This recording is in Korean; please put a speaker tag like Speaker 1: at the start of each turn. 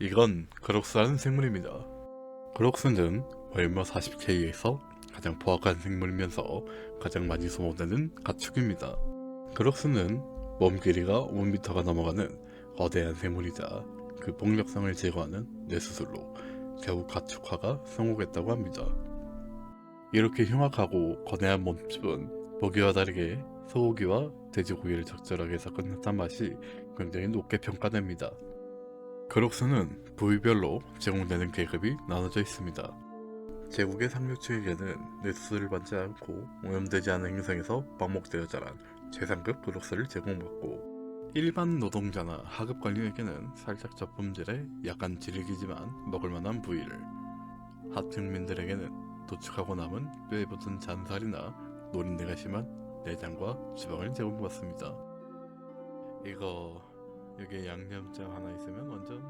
Speaker 1: 이건 그록스라는 생물입니다. 그록스는 월머 40K에서 가장 포악한 생물이면서 가장 많이 소모되는 가축입니다. 그록스는 몸 길이가 5m가 넘어가는 거대한 생물이자 그 폭력성을 제거하는 뇌수술로 겨우 가축화가 성공했다고 합니다. 이렇게 흉악하고 거대한 몸집은 보기와 다르게 소고기와 돼지고기를 적절하게 섞은 햇맛이 굉장히 높게 평가됩니다. 그록스는 부위별로 제공되는 계급이 나눠져 있습니다. 제국의 상류층에게는 뇌수술을 받지 않고 오염되지 않은 행성에서 방목되어 자란 최상급 그록스를 제공받고, 일반 노동자나 하급 관리에게는 살짝 저품질의 약간 질기지만 먹을만한 부위를, 하층민들에게는 도축하고 남은 뼈에 붙은 잔살이나 노린내가 심한 내장과 지방을 제공받습니다. 이거 여기에 양념장 하나 있으면 완전